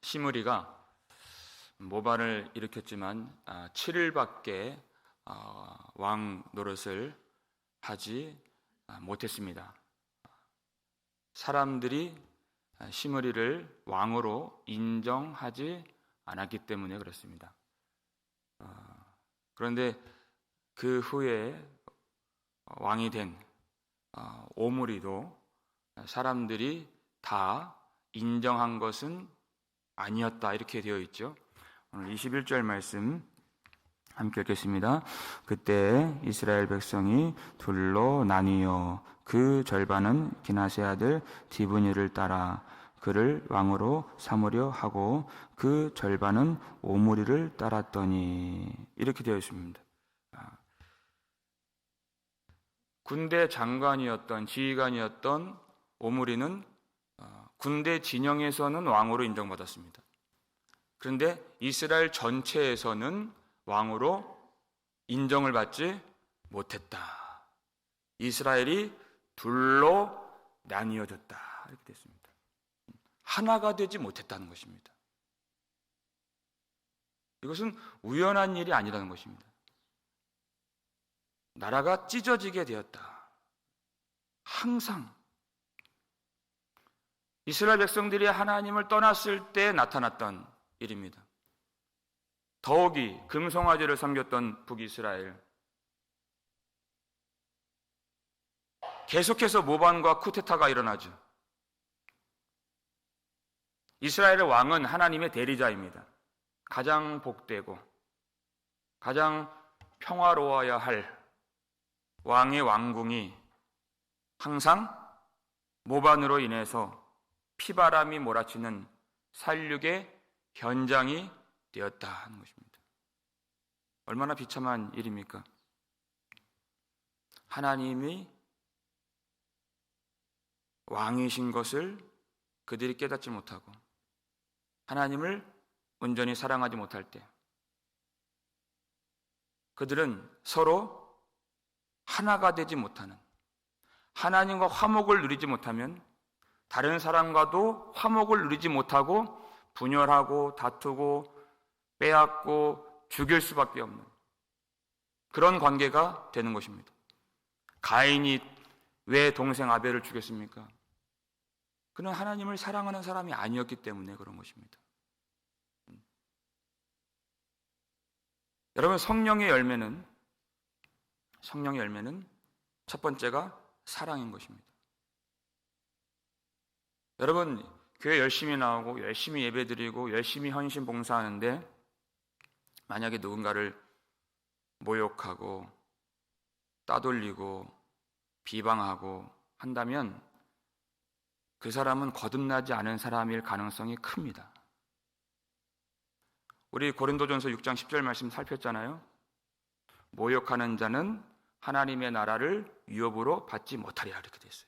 시므리가 모반을 일으켰지만 7일밖에 왕 노릇을 하지 못했습니다. 사람들이 시므리를 왕으로 인정하지 않았기 때문에 그렇습니다. 그런데 그 후에 왕이 된 오므리도 사람들이 다 인정한 것은 아니었다, 이렇게 되어 있죠. 오늘 21절 말씀 함께 읽겠습니다. 그때 이스라엘 백성이 둘로 나뉘어 그 절반은 기나세 아들 디브니를 따라 그를 왕으로 삼으려 하고 그 절반은 오므리를 따랐더니, 이렇게 되어 있습니다. 군대 장관이었던, 지휘관이었던 오므리는 군대 진영에서는 왕으로 인정받았습니다. 그런데 이스라엘 전체에서는 왕으로 인정을 받지 못했다. 이스라엘이 둘로 나뉘어졌다, 이렇게 됐습니다. 하나가 되지 못했다는 것입니다. 이것은 우연한 일이 아니라는 것입니다. 나라가 찢어지게 되었다. 항상 이스라엘 백성들이 하나님을 떠났을 때 나타났던 일입니다. 더욱이 금송아지를 섬겼던 북이스라엘, 계속해서 모반과 쿠데타가 일어나죠. 이스라엘의 왕은 하나님의 대리자입니다. 가장 복되고 가장 평화로워야 할 왕의 왕궁이 항상 모반으로 인해서 피바람이 몰아치는 살육의 현장이 되었다 하는 것입니다. 얼마나 비참한 일입니까? 하나님이 왕이신 것을 그들이 깨닫지 못하고 하나님을 온전히 사랑하지 못할 때 그들은 서로 하나가 되지 못하는, 하나님과 화목을 누리지 못하면 다른 사람과도 화목을 누리지 못하고 분열하고 다투고 빼앗고 죽일 수밖에 없는 그런 관계가 되는 것입니다. 가인이 왜 동생 아벨을 죽였습니까? 그는 하나님을 사랑하는 사람이 아니었기 때문에 그런 것입니다. 여러분, 성령의 열매는 첫 번째가 사랑인 것입니다. 여러분, 교회 열심히 나오고 열심히 예배드리고 열심히 헌신 봉사하는데 만약에 누군가를 모욕하고 따돌리고 비방하고 한다면 그 사람은 거듭나지 않은 사람일 가능성이 큽니다. 우리 고린도전서 6장 10절 말씀 살폈잖아요. 모욕하는 자는 하나님의 나라를 유업으로 받지 못하리라, 이렇게 됐어요.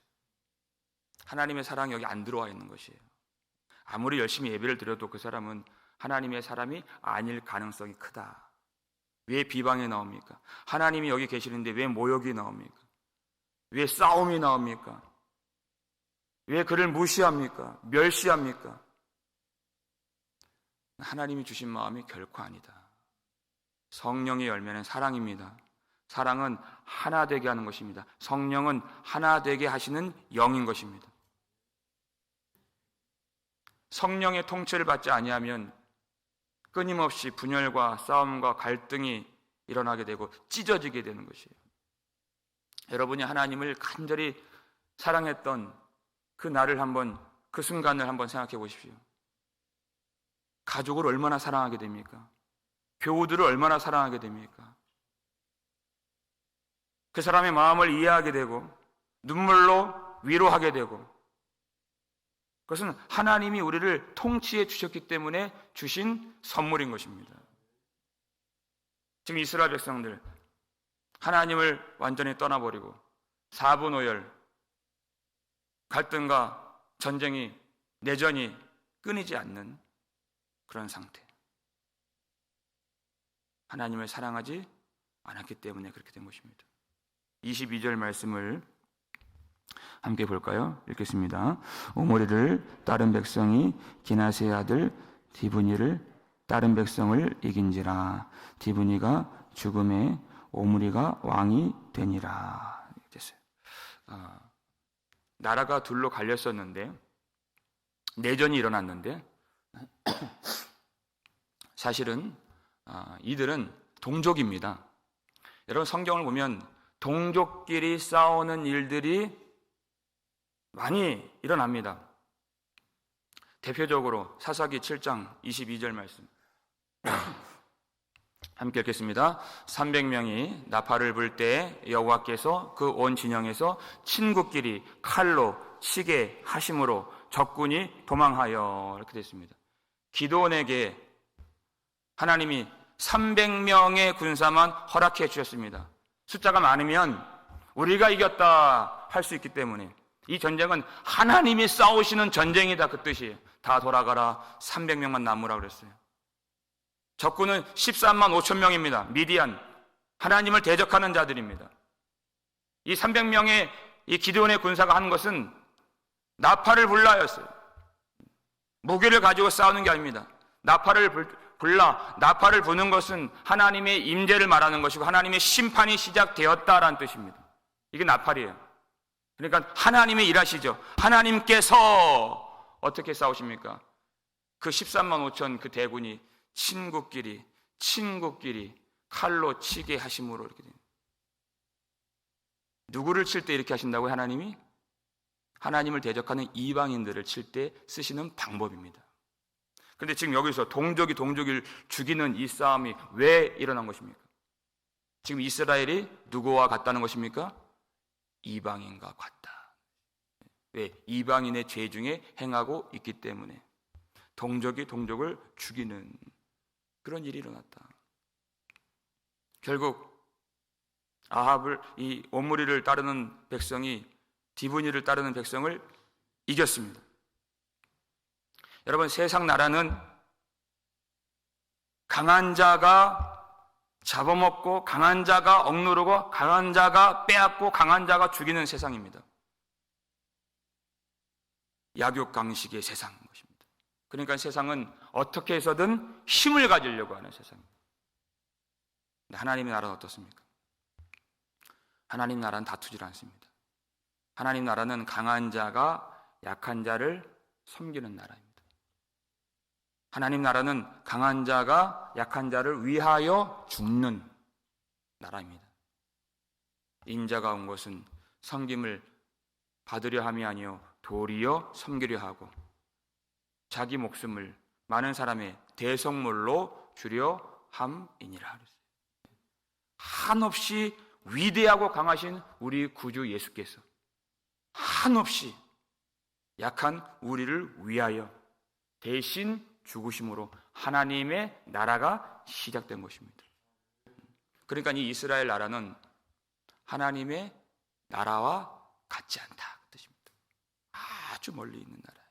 하나님의 사랑이 여기 안 들어와 있는 것이에요. 아무리 열심히 예배를 드려도 그 사람은 하나님의 사람이 아닐 가능성이 크다. 왜 비방이 나옵니까? 하나님이 여기 계시는데 왜 모욕이 나옵니까? 왜 싸움이 나옵니까? 왜 그를 무시합니까? 멸시합니까? 하나님이 주신 마음이 결코 아니다. 성령의 열매는 사랑입니다. 사랑은 하나 되게 하는 것입니다. 성령은 하나 되게 하시는 영인 것입니다. 성령의 통치를 받지 아니하면 끊임없이 분열과 싸움과 갈등이 일어나게 되고 찢어지게 되는 것이에요. 여러분이 하나님을 간절히 사랑했던 그 날을 한번, 그 순간을 한번 생각해 보십시오. 가족을 얼마나 사랑하게 됩니까? 교우들을 얼마나 사랑하게 됩니까? 그 사람의 마음을 이해하게 되고 눈물로 위로하게 되고, 그것은 하나님이 우리를 통치해 주셨기 때문에 주신 선물인 것입니다. 지금 이스라엘 백성들 하나님을 완전히 떠나버리고 사분오열, 갈등과 전쟁이, 내전이 끊이지 않는 그런 상태. 하나님을 사랑하지 않았기 때문에 그렇게 된 것입니다. 22절 말씀을 함께 볼까요? 읽겠습니다. 오므리를 따른 백성이 기나세의 아들 디브니를 따른 백성을 이긴지라. 디브니가 죽음에 오므리가 왕이 되니라. 됐어요. 나라가 둘로 갈렸었는데, 내전이 일어났는데, 사실은 이들은 동족입니다. 여러분, 성경을 보면 동족끼리 싸우는 일들이 많이 일어납니다. 대표적으로 사사기 7장 22절 말씀 함께 읽겠습니다. 300명이 나팔을 불 때 여호와께서 그 온 진영에서 친구끼리 칼로 치게 하심으로 적군이 도망하여, 이렇게 됐습니다. 기드온에게 하나님이 300명의 군사만 허락해 주셨습니다. 숫자가 많으면 우리가 이겼다 할 수 있기 때문에 이 전쟁은 하나님이 싸우시는 전쟁이다, 그 뜻이에요. 다 돌아가라, 300명만 남으라 그랬어요. 적군은 13만 5천 명입니다. 미디안, 하나님을 대적하는 자들입니다. 이 300명의 이 기드온의 군사가 한 것은 나팔을 불라였어요. 무기를 가지고 싸우는 게 아닙니다. 나팔을 부는 것은 하나님의 임재를 말하는 것이고 하나님의 심판이 시작되었다라는 뜻입니다. 이게 나팔이에요. 그러니까 하나님의 일하시죠. 하나님께서 어떻게 싸우십니까? 그 13만 5천 그 대군이 친구끼리 칼로 치게 하심으로, 이렇게 됩니다. 누구를 칠 때 이렇게 하신다고요? 하나님이? 하나님을 대적하는 이방인들을 칠 때 쓰시는 방법입니다. 그런데 지금 여기서 동족이 동족을 죽이는 이 싸움이 왜 일어난 것입니까? 지금 이스라엘이 누구와 같다는 것입니까? 이방인과 같다. 왜? 이방인의 죄 중에 행하고 있기 때문에 동족이 동족을 죽이는 그런 일이 일어났다. 결국 아합을, 이 오므리를 따르는 백성이 디브니를 따르는 백성을 이겼습니다. 여러분, 세상 나라는 강한 자가 잡아먹고 강한 자가 억누르고 강한 자가 빼앗고 강한 자가 죽이는 세상입니다. 약육강식의 세상인 것입니다. 그러니까 세상은 어떻게 해서든 힘을 가지려고 하는 세상입니다. 하나님의 나라는 어떻습니까? 하나님 나라는 다투질 않습니다. 하나님 나라는 강한 자가 약한 자를 섬기는 나라입니다. 하나님 나라는 강한 자가 약한 자를 위하여 죽는 나라입니다. 인자가 온 것은 섬김을 받으려 함이 아니요 도리어 섬기려 하고 자기 목숨을 많은 사람의 대성물로 주려 함이니라. 한없이 위대하고 강하신 우리 구주 예수께서 한없이 약한 우리를 위하여 대신 죽으심으로 하나님의 나라가 시작된 것입니다. 그러니까 이 이스라엘 나라는 하나님의 나라와 같지 않다 그 뜻입니다. 아주 멀리 있는 나라예요.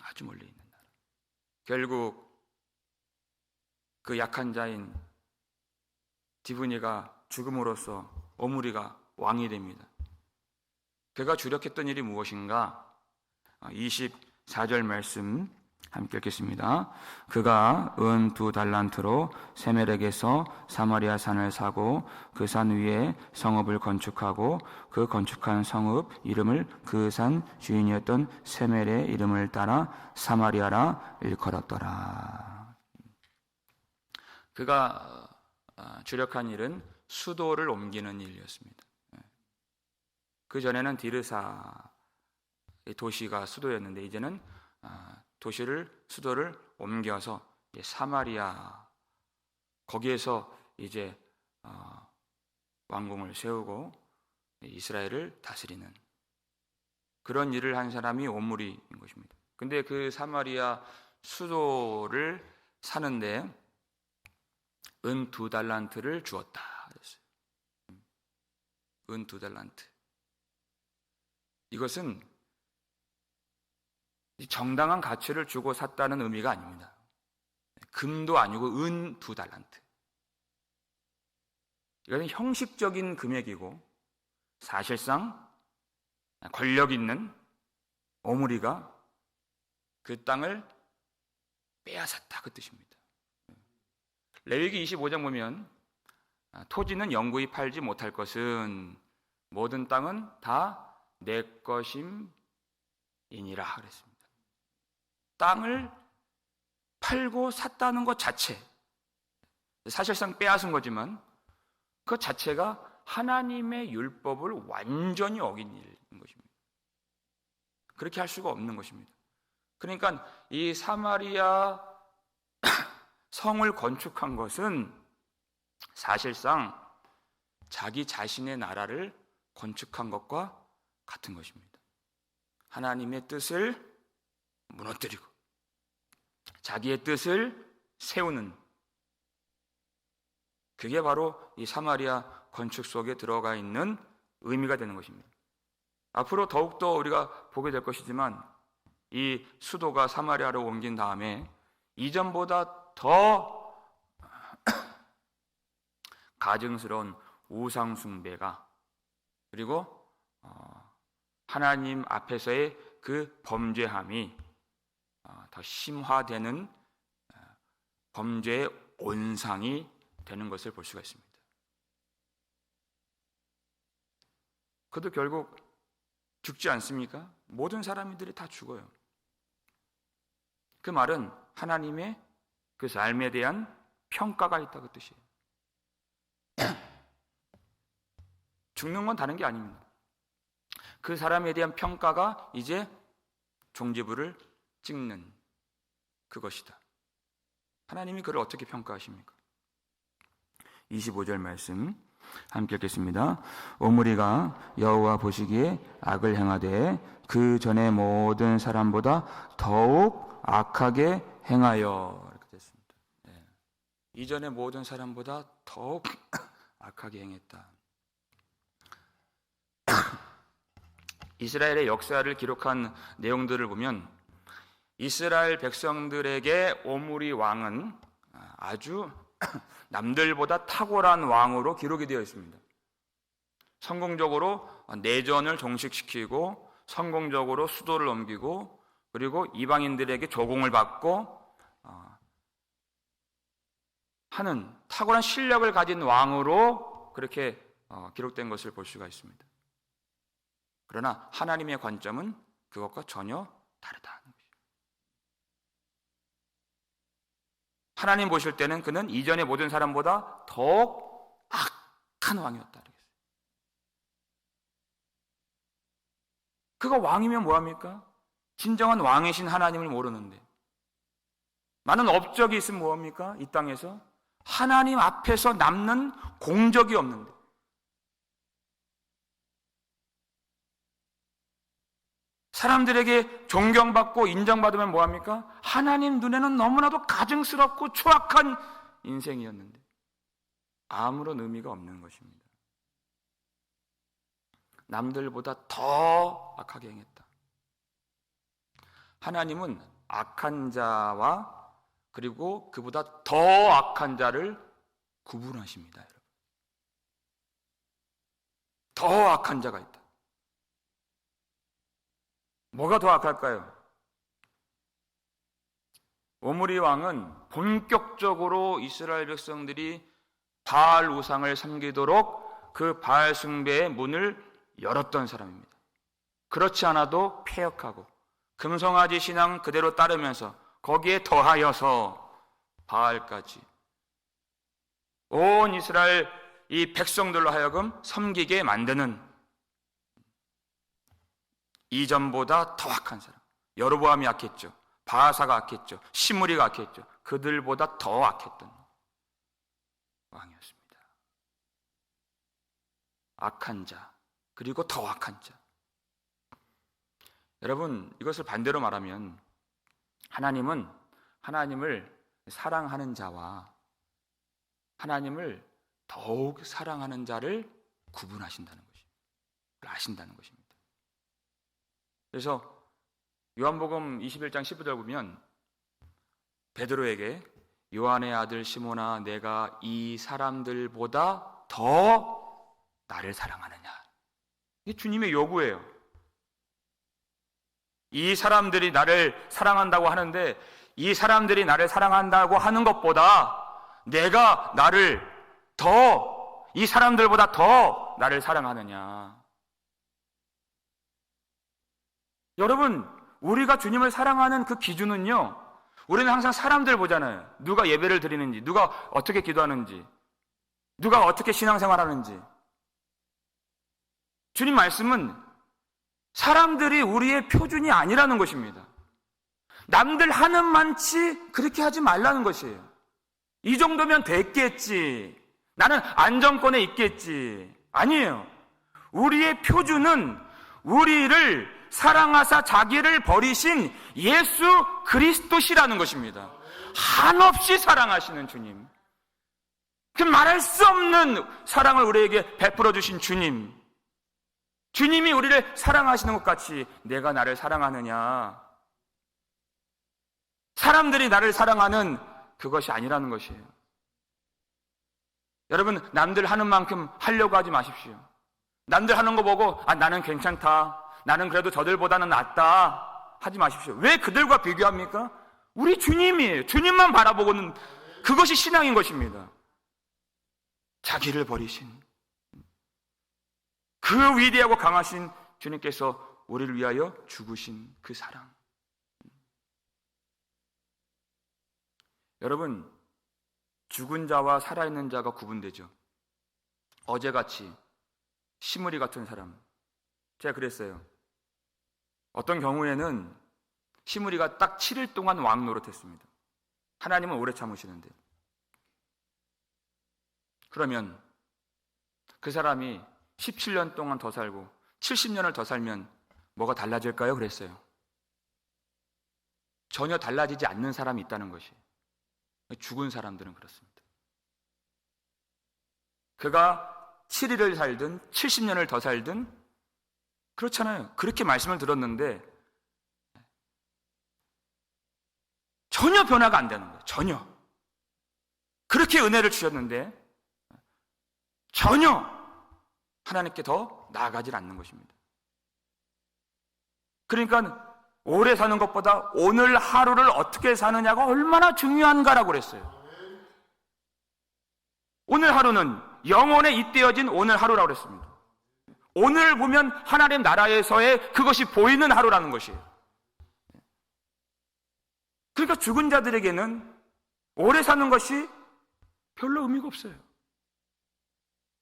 아주 멀리 있는 나라. 결국 그 약한 자인 디브니가 죽음으로써 오므리가 왕이 됩니다. 그가 주력했던 일이 무엇인가? 24절 말씀 함께 읽겠습니다. 그가 은 2달란트로 세멜에게서 사마리아 산을 사고 그 산 위에 성읍을 건축하고 그 건축한 성읍 이름을 그 산 주인이었던 세멜의 이름을 따라 사마리아라 일컬었더라. 그가 주력한 일은 수도를 옮기는 일이었습니다. 그 전에는 디르사 도시가 수도였는데 이제는 수도를 옮겨서 사마리아 거기에서 이제 왕궁을 세우고 이스라엘을 다스리는 그런 일을 한 사람이 오므리인 것입니다. 근데 그 사마리아 수도를 사는데 은 2달란트를 주었다 그랬어요. 은 2달란트. 이것은 정당한 가치를 주고 샀다는 의미가 아닙니다. 금도 아니고 은 2달란트. 이것은 형식적인 금액이고 사실상 권력 있는 오므리가 그 땅을 빼앗았다, 그 뜻입니다. 레위기 25장 보면 토지는 영구히 팔지 못할 것은 모든 땅은 다 내 것임이니라 그랬습니다. 땅을 팔고 샀다는 것 자체, 사실상 빼앗은 거지만 그 자체가 하나님의 율법을 완전히 어긴 일인 것입니다. 그렇게 할 수가 없는 것입니다. 그러니까 이 사마리아 성을 건축한 것은 사실상 자기 자신의 나라를 건축한 것과 같은 것입니다. 하나님의 뜻을 무너뜨리고 자기의 뜻을 세우는, 그게 바로 이 사마리아 건축 속에 들어가 있는 의미가 되는 것입니다. 앞으로 더욱더 우리가 보게 될 것이지만 이 수도가 사마리아로 옮긴 다음에 이전보다 더 가증스러운 우상 숭배가, 그리고 하나님 앞에서의 그 범죄함이 더 심화되는 범죄의 온상이 되는 것을 볼 수가 있습니다. 그도 결국 죽지 않습니까? 모든 사람들이 다 죽어요. 그 말은 하나님의 그 삶에 대한 평가가 있다고 뜻이에요. 죽는 건 다른 게 아닙니다. 그 사람에 대한 평가가 이제 종지부를 찍는 그것이다. 하나님이 그를 어떻게 평가하십니까? 25절 말씀 함께 읽겠습니다. 오므리가 여호와 보시기에 악을 행하되 그 전에 모든 사람보다 더욱 악하게 행하여, 이렇게 됐습니다. 네. 이전의 모든 사람보다 더욱 악하게 행했다. 이스라엘의 역사를 기록한 내용들을 보면 이스라엘 백성들에게 오므리 왕은 아주 남들보다 탁월한 왕으로 기록이 되어 있습니다. 성공적으로 내전을 종식시키고 성공적으로 수도를 옮기고 그리고 이방인들에게 조공을 받고 하는 탁월한 실력을 가진 왕으로 그렇게 기록된 것을 볼 수가 있습니다. 그러나 하나님의 관점은 그것과 전혀 다르다는 것이죠. 하나님 보실 때는 그는 이전의 모든 사람보다 더욱 악한 왕이었다. 그가 왕이면 뭐합니까? 진정한 왕이신 하나님을 모르는데, 많은 업적이 있으면 뭐합니까? 이 땅에서 하나님 앞에서 남는 공적이 없는데, 사람들에게 존경받고 인정받으면 뭐합니까? 하나님 눈에는 너무나도 가증스럽고 추악한 인생이었는데 아무런 의미가 없는 것입니다. 남들보다 더 악하게 행했다. 하나님은 악한 자와 그리고 그보다 더 악한 자를 구분하십니다, 여러분. 더 악한 자가 있다. 뭐가 더 악할까요? 오므리 왕은 본격적으로 이스라엘 백성들이 바알 우상을 섬기도록 그 바알 숭배의 문을 열었던 사람입니다. 그렇지 않아도 폐역하고 금송아지 신앙 그대로 따르면서 거기에 더하여서 바알까지 온 이스라엘 이 백성들로 하여금 섬기게 만드는 이전보다 더 악한 사람. 여로보암이 악했죠. 바하사가 악했죠. 시므리가 악했죠. 그들보다 더 악했던 왕이었습니다. 악한 자, 그리고 더 악한 자. 여러분, 이것을 반대로 말하면 하나님은 하나님을 사랑하는 자와 하나님을 더욱 사랑하는 자를 구분하신다는 것입니다. 아신다는 것입니다. 그래서 요한복음 21장 15절 보면 베드로에게 요한의 아들 시몬아, 내가 이 사람들보다 더 나를 사랑하느냐? 이게 주님의 요구예요. 이 사람들이 나를 사랑한다고 하는데 이 사람들이 나를 사랑한다고 하는 것보다 내가 나를 더, 이 사람들보다 더 나를 사랑하느냐. 여러분, 우리가 주님을 사랑하는 그 기준은요, 우리는 항상 사람들 보잖아요. 누가 예배를 드리는지, 누가 어떻게 기도하는지, 누가 어떻게 신앙생활 하는지. 주님 말씀은 사람들이 우리의 표준이 아니라는 것입니다. 남들 하는 만치 그렇게 하지 말라는 것이에요. 이 정도면 됐겠지. 나는 안정권에 있겠지. 아니에요. 우리의 표준은 우리를 사랑하사 자기를 버리신 예수 그리스도시라는 것입니다. 한없이 사랑하시는 주님. 그 말할 수 없는 사랑을 우리에게 베풀어 주신 주님. 주님이 우리를 사랑하시는 것 같이 내가 나를 사랑하느냐. 사람들이 나를 사랑하는 그것이 아니라는 것이에요. 여러분, 남들 하는 만큼 하려고 하지 마십시오. 남들 하는 거 보고 나는 괜찮다, 나는 그래도 저들보다는 낫다 하지 마십시오. 왜 그들과 비교합니까? 우리 주님이에요. 주님만 바라보고는 그것이 신앙인 것입니다. 자기를 버리신 그 위대하고 강하신 주님께서 우리를 위하여 죽으신 그 사랑. 여러분, 죽은 자와 살아있는 자가 구분되죠. 어제같이 시므리 같은 사람, 제가 그랬어요. 어떤 경우에는 시므리가 딱 7일 동안 왕 노릇했습니다. 하나님은 오래 참으시는데. 그러면 그 사람이 17년 동안 더 살고 70년을 더 살면 뭐가 달라질까요? 그랬어요. 전혀 달라지지 않는 사람이 있다는 것이에요. 죽은 사람들은 그렇습니다. 그가 7일을 살든 70년을 더 살든 그렇잖아요. 그렇게 말씀을 들었는데 전혀 변화가 안 되는 거예요. 전혀. 그렇게 은혜를 주셨는데 전혀 하나님께 더 나아가질 않는 것입니다. 그러니까 오래 사는 것보다 오늘 하루를 어떻게 사느냐가 얼마나 중요한가라고 그랬어요. 오늘 하루는 영혼에 잇대어진 오늘 하루라고 그랬습니다. 오늘 보면 하나님 나라에서의 그것이 보이는 하루라는 것이에요. 그러니까 죽은 자들에게는 오래 사는 것이 별로 의미가 없어요.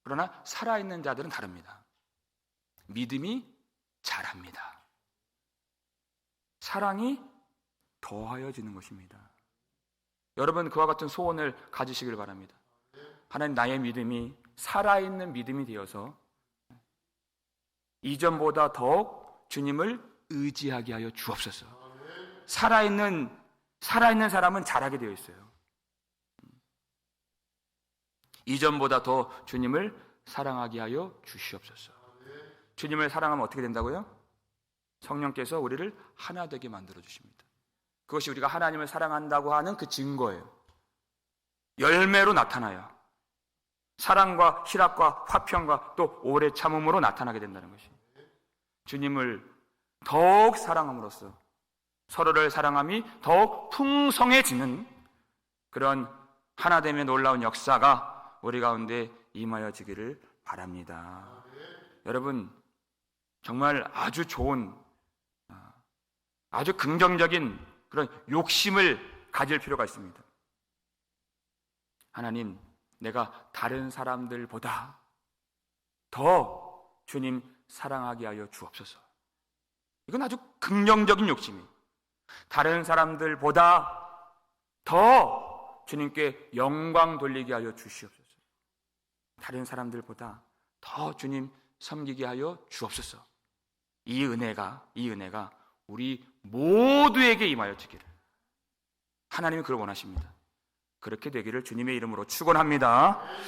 그러나 살아있는 자들은 다릅니다. 믿음이 자랍니다. 사랑이 더하여지는 것입니다. 여러분, 그와 같은 소원을 가지시길 바랍니다. 하나님, 나의 믿음이 살아있는 믿음이 되어서 이전보다 더욱 주님을 의지하게 하여 주옵소서. 살아있는 사람은 잘하게 되어 있어요. 이전보다 더 주님을 사랑하게 하여 주시옵소서. 주님을 사랑하면 어떻게 된다고요? 성령께서 우리를 하나 되게 만들어 주십니다. 그것이 우리가 하나님을 사랑한다고 하는 그 증거예요. 열매로 나타나요. 사랑과 희락과 화평과 또 오래 참음으로 나타나게 된다는 것입니다. 주님을 더욱 사랑함으로써 서로를 사랑함이 더욱 풍성해지는 그런 하나됨의 놀라운 역사가 우리 가운데 임하여지기를 바랍니다. 여러분, 정말 아주 좋은, 아주 긍정적인 그런 욕심을 가질 필요가 있습니다. 하나님, 내가 다른 사람들보다 더 주님 사랑하게 하여 주옵소서. 이건 아주 긍정적인 욕심이에요. 다른 사람들보다 더 주님께 영광 돌리게 하여 주시옵소서. 다른 사람들보다 더 주님 섬기게 하여 주옵소서. 이 은혜가 우리 모두에게 임하여지기를, 하나님이 그걸 원하십니다. 그렇게 되기를 주님의 이름으로 축원합니다.